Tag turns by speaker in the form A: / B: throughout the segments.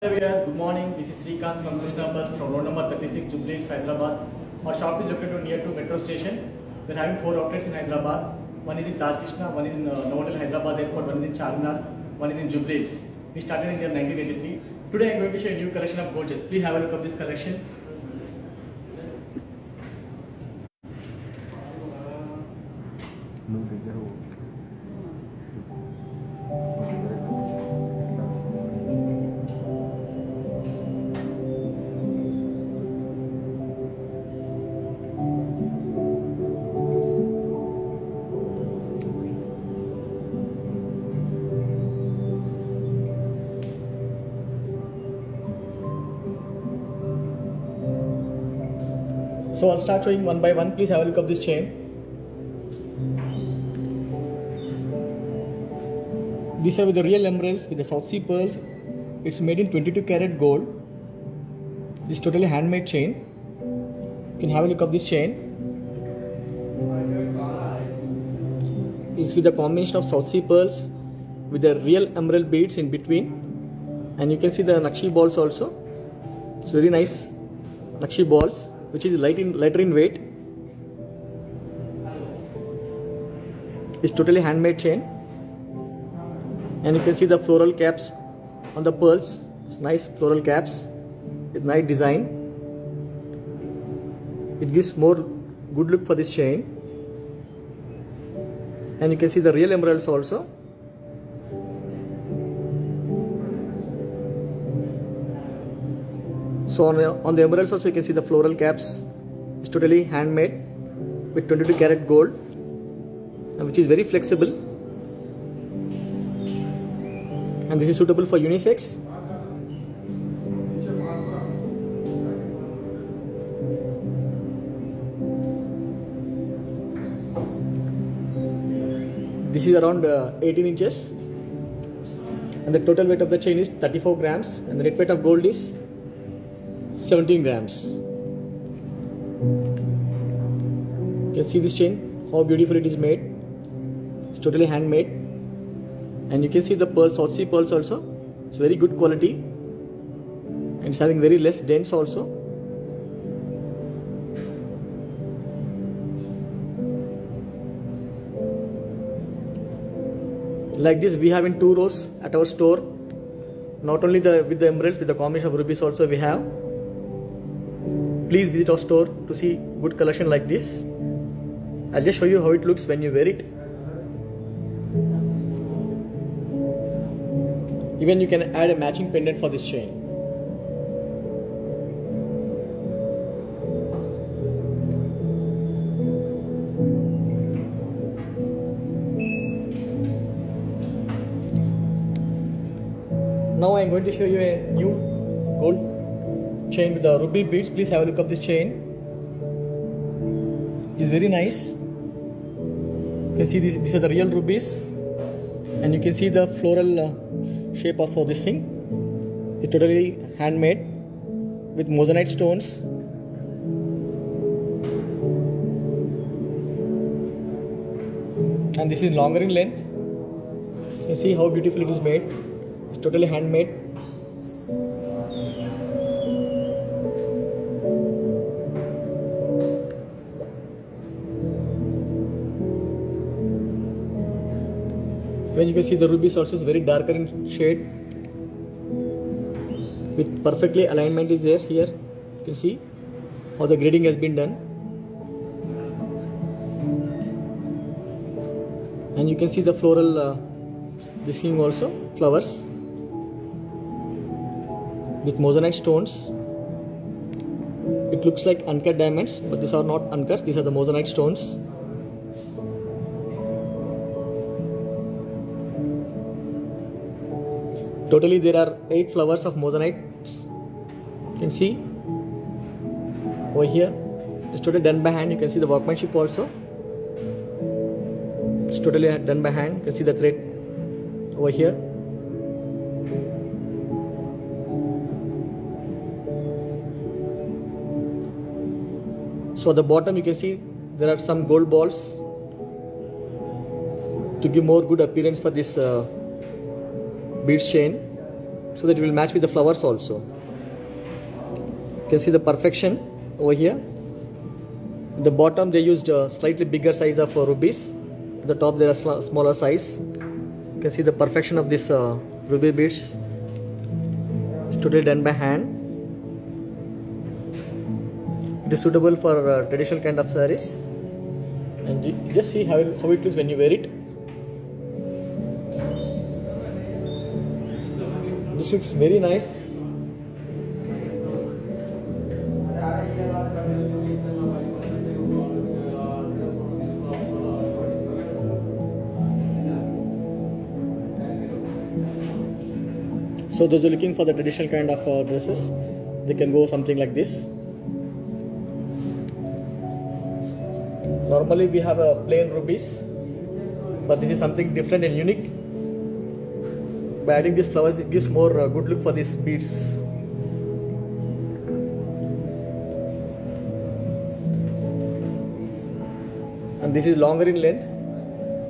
A: Hello viewers, good morning. This is Srikanth from Krishnapur from road number 36, Jubilee Hills, Hyderabad. Our shop is located near to metro station. We are having 4 outlets in Hyderabad. One is in Taj Krishna, one is in Novotel Hyderabad Airport, one is in Charminar, one is in Jubilee Hills. We started in the year 1983. Today I am going to show you a new collection of coaches. Please have a look at this collection. So I'll start showing one by one. Please have a look at this chain. These are with the real emeralds with the South Sea pearls. It's made in 22 karat gold. This is totally handmade chain. You can have a look at this chain. It's with a combination of South Sea pearls with the real emerald beads in between. And you can see the Nakshi balls also. It's very nice Nakshi balls, which is lighter in weight. It's totally handmade chain, and you can see the floral caps on the pearls. It's nice floral caps with nice design. It gives more good look for this chain, and you can see the real emeralds also. So on the emeralds also you can see the floral caps. It's totally handmade with 22 karat gold, which is very flexible, and this is suitable for unisex. This is around 18 inches, and the total weight of the chain is 34 grams, and the net weight of gold is 17 grams. You can see this chain, how beautiful it is made. It's totally handmade, and you can see the pearls, South Sea pearls also. It's very good quality, and it's having very less dents also. Like this we have in 2 rows at our store. Not only with the emeralds, with the combination of rubies also we have. Please visit our store to see good collection like this. I'll just show you how it looks when you wear it. Even you can add a matching pendant for this chain. Now I am going to show you a new gold chain with the ruby beads. Please have a look at this chain. It's very nice. You can see these are the real rubies, and you can see the floral shape of this thing. It's totally handmade with moissanite stones. And this is longer in length. You can see how beautiful it is made. It's totally handmade. When you can see the rubies also is very darker in shade, with perfectly alignment is there here. You can see how the grading has been done, and you can see the floral this thing also, flowers with moissanite stones. It looks like uncut diamonds, but these are not uncut. These are the moissanite stones. Totally there are 8 flowers of moissanites. You can see over here. It's totally done by hand. You can see the workmanship also. It's totally done by hand. You can see the thread over here. So at the bottom you can see there are some gold balls to give more good appearance for this beads chain.
B: so that it will match with the flowers also. You can see the perfection over here. At the bottom they used a slightly bigger size of rubies. At the top there are smaller size. You can see the perfection of this ruby beads. It's totally done by hand. It is suitable for traditional kind of sarees. And you just see how it looks when you wear it. This looks very nice. So those are looking for the traditional kind of dresses, they can go something like this. Normally we have a plain rubies, but this is something different and unique. By adding these flowers, it gives more good look for these beads. And this is longer in length.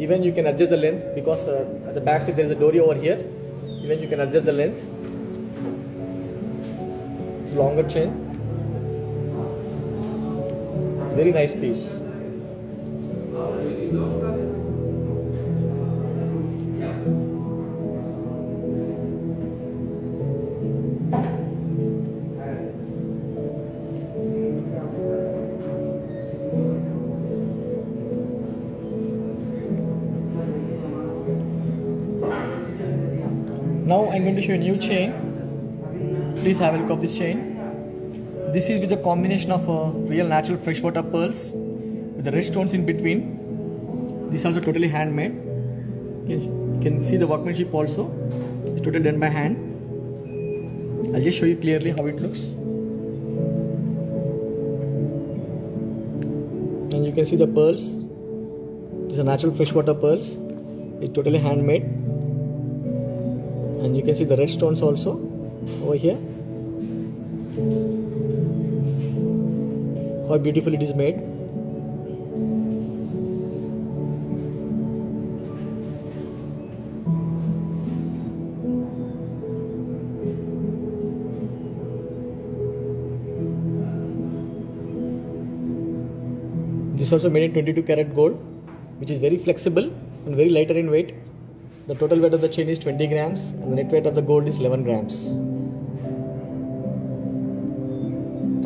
B: Even you can adjust the length because at the back side there is a dory over here. Even you can adjust the length. It's a longer chain. Very nice piece. Now I'm going to show you a new chain. Please have a look of this chain. This is with a combination of real natural freshwater pearls with the red stones in between. This is also totally handmade. You can see the workmanship also. It's totally done by hand. I'll just show you clearly how it looks. And you can see the pearls. These are natural freshwater pearls. It's totally handmade. And you can see the red stones also over here. How beautiful it is made. This is also made in 22 karat gold, which is very flexible and very lighter in weight. The total weight of the chain is 20 grams and the net weight of the gold is 11 grams.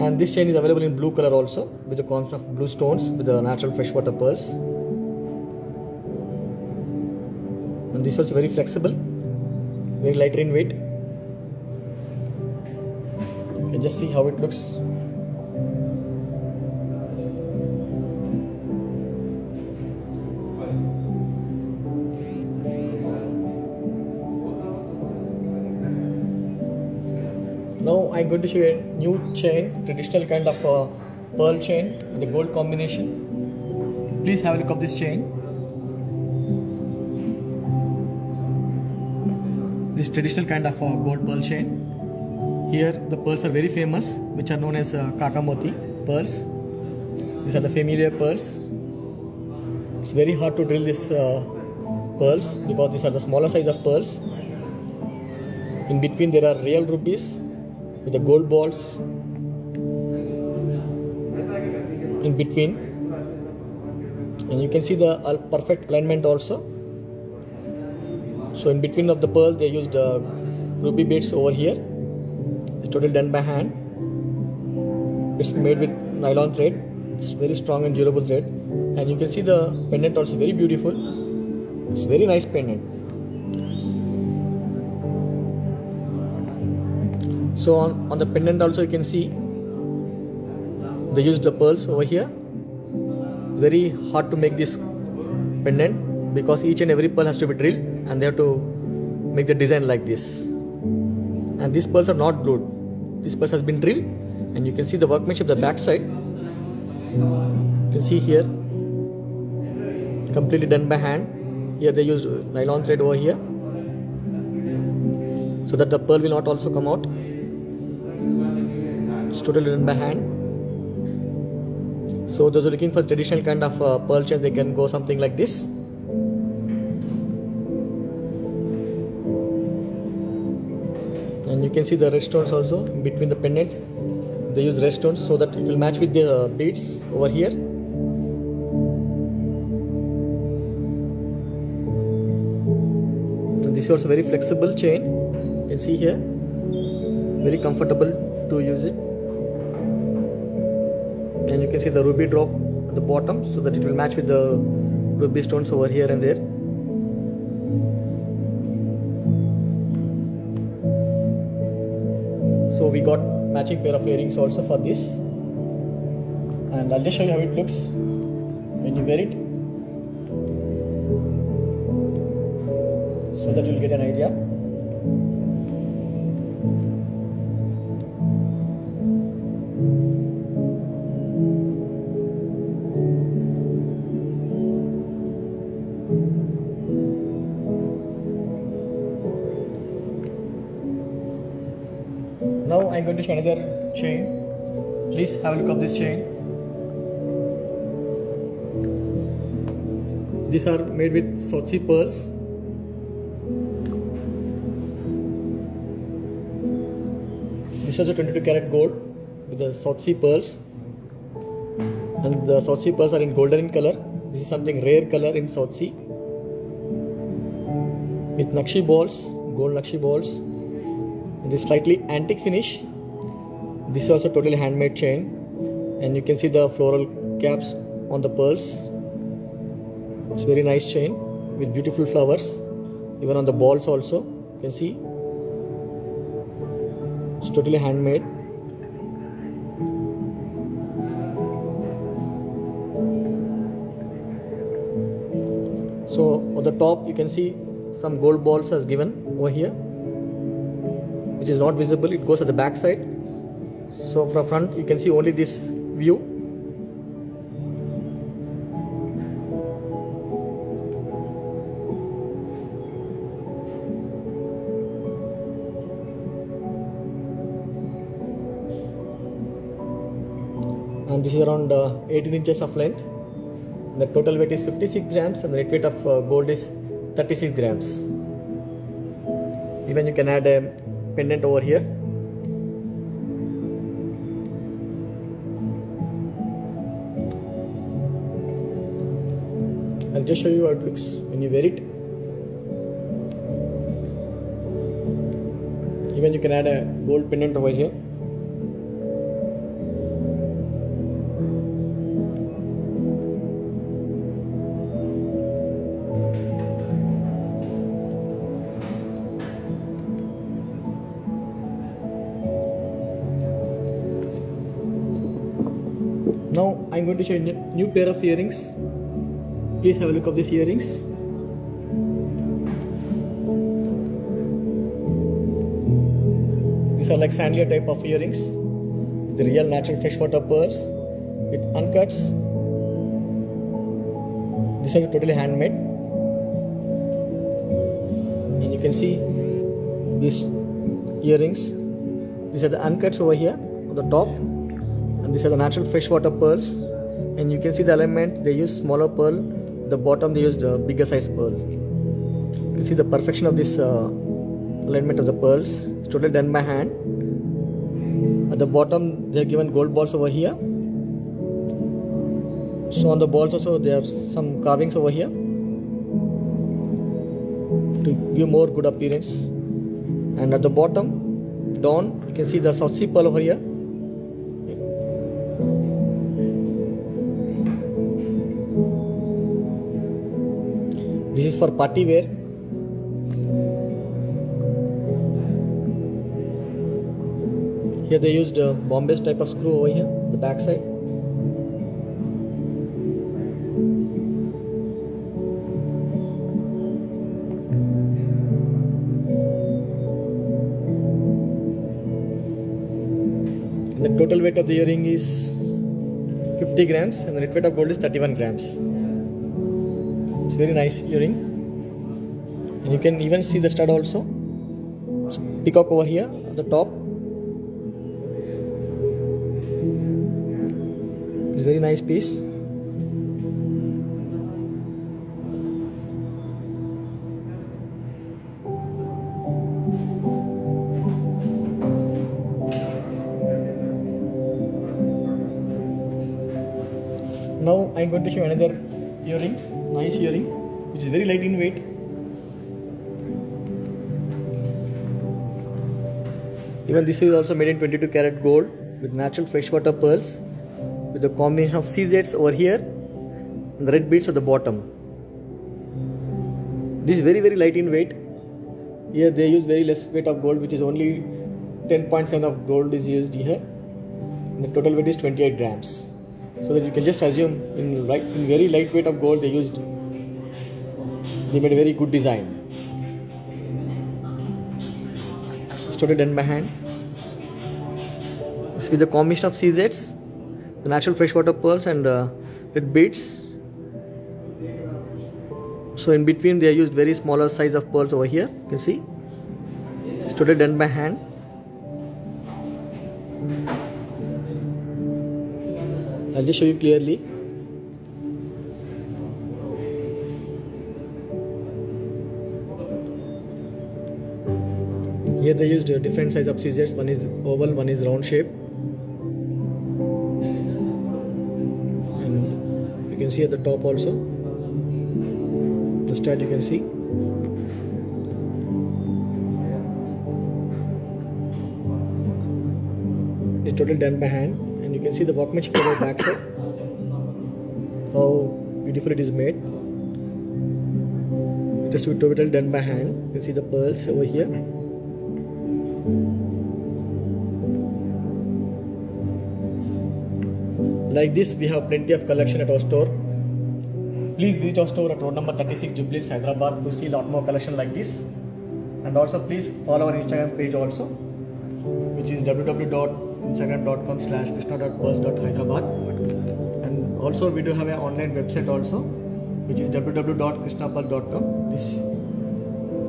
B: And this chain is available in blue color also with the combination of blue stones with the natural freshwater pearls. And this is also very flexible, very lighter in weight. You can just see how it looks. Now I'm going to show you a new chain, traditional kind of pearl chain with the gold combination. Please have a look of this chain. This traditional kind of gold pearl chain. Here the pearls are very famous, which are known as Kakamoti pearls. These are the familiar pearls. It's very hard to drill these pearls because these are the smaller size of pearls. In between there are real rubies with the gold balls in between, and you can see the perfect alignment also. So in between of the pearl they used ruby beads over here. It's totally done by hand. It's made with nylon thread. It's very strong and durable thread, and you can see the pendant also very beautiful. It's very nice pendant. So on the pendant also you can see they used the pearls over here. It's very hard to make this pendant because each and every pearl has to be drilled and they have to make the design like this. And these pearls are not glued. This pearl has been drilled, and you can see the workmanship the back side. You can see here completely done by hand. Here they used nylon thread over here so that the pearl will not also come out. It's totally done by hand. So those who are looking for traditional kind of pearl chain, they can go something like this. can see the red stones also between the pendant. They use red stones so that it will match with the beads over here. And this is also very flexible chain. You can see here, very comfortable to use it. And you can see the ruby drop at the bottom so that it will match with the ruby stones over here and there. So we got matching pair of earrings also for this, and I'll just show you how it looks when you wear it, so that you'll get an idea. Now I'm going to show another chain. Please have a look of this chain. These are made with Sochi pearls. This is a 22 karat gold with the Sochi pearls, and the Sochi pearls are in golden in color. This is something rare color in Sochi with Nakshi balls, gold Nakshi balls. This slightly antique finish. This is also totally handmade chain, and you can see the floral caps on the pearls. It's very nice chain with beautiful flowers, even on the balls also. You can see it's totally handmade. So on the top you can see some gold balls as given over here, which is not visible. It goes at the back side. So from front you can see only this view. And this is around 18 inches of length. The total weight is 56 grams and the net weight of gold is 36 grams. Even you can add a pendant over here. I'll just show you how it looks when you wear it. Even you can add a gold pendant over here. Now I'm going to show you a new pair of earrings. Please have a look of these earrings. These are like sandia type of earrings with the real natural freshwater pearls with uncuts. These are totally handmade, and you can see these earrings. These are the uncuts over here on the top, and these are the natural freshwater pearls. And you can see the alignment. They use smaller pearl. The bottom they used a bigger size pearl. You can see the perfection of this alignment of the pearls. It's totally done by hand. At the bottom they have given gold balls over here. So on the balls also there are some carvings over here to give more good appearance. And at the bottom down you can see the Sochi pearl over here. This is for party wear. Here they used a Bombay type of screw over here, the back side. And the total weight of the earring is 50 grams and the net weight of gold is 31 grams. It's very nice earring, and you can even see the stud also. Peacock over here at the top. It's a very nice piece. Now I'm going to show another earring, nice earring, which is very light in weight. Even this is also made in 22 karat gold with natural freshwater pearls with a combination of CZs over here and the red beads at the bottom. This is very light in weight. Here they use very less weight of gold, which is only 10.7 of gold is used here. And the total weight is 28 grams. So that you can just assume in very light weight of gold they made a very good design. It's totally done by hand. This with the combination of CZs, the natural freshwater pearls and red beads. So in between they used very smaller size of pearls over here. You can see it's totally done by hand. I'll just show you clearly. Here they used different size of scissors. One is oval, one is round shape. And you can see at the top also. The stud you can see. It's totally done by hand. And you can see the workmanship of the back side, how beautiful it is made. It is totally done by hand. You can see the pearls over here. Like this, we have plenty of collection at our store. Please visit our store at road number 36, Jubilee Hills, Hyderabad, to see a lot more collection like this. And also please follow our Instagram page also, which is www.instagram.com/krishna.pearls.hyderabad. And also we do have an online website also, which is www.krishnapearl.com.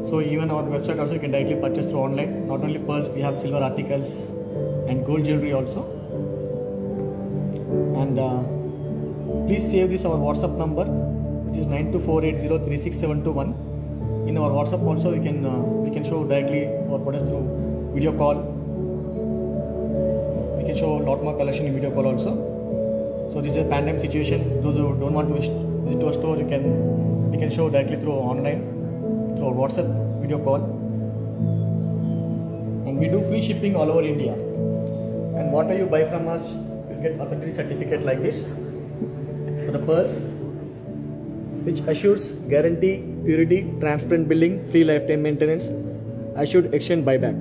B: So even our website also you can directly purchase through online. Not only pearls, we have silver articles and gold jewelry also. And please save this our WhatsApp number, which is 9248036721. In our WhatsApp also we can show directly our products through video call. We can show a lot more collection in video call also. So this is a pandemic situation. Those who don't want to visit to a store, we can show directly through online, through our WhatsApp video call. And we do free shipping all over India. And whatever you buy from us, you'll get authenticity certificate like this for the pearls, which assures guarantee, purity, transparent billing, free lifetime maintenance, assured exchange buyback.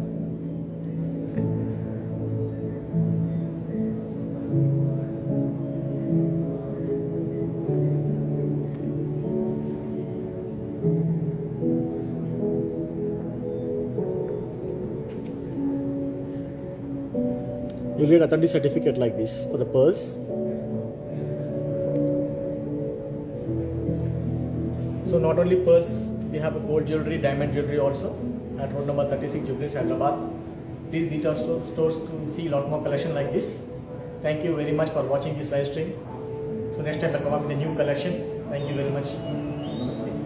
B: You'll get authentic certificate like this for the pearls. So not only pearls, we have a gold jewelry, diamond jewelry also at road number 36, Jubilee Hills, Hyderabad. Please visit our stores to see a lot more collection like this. Thank you very much for watching this live stream. So next time I'll come up with a new collection. Thank you very much. Namaste.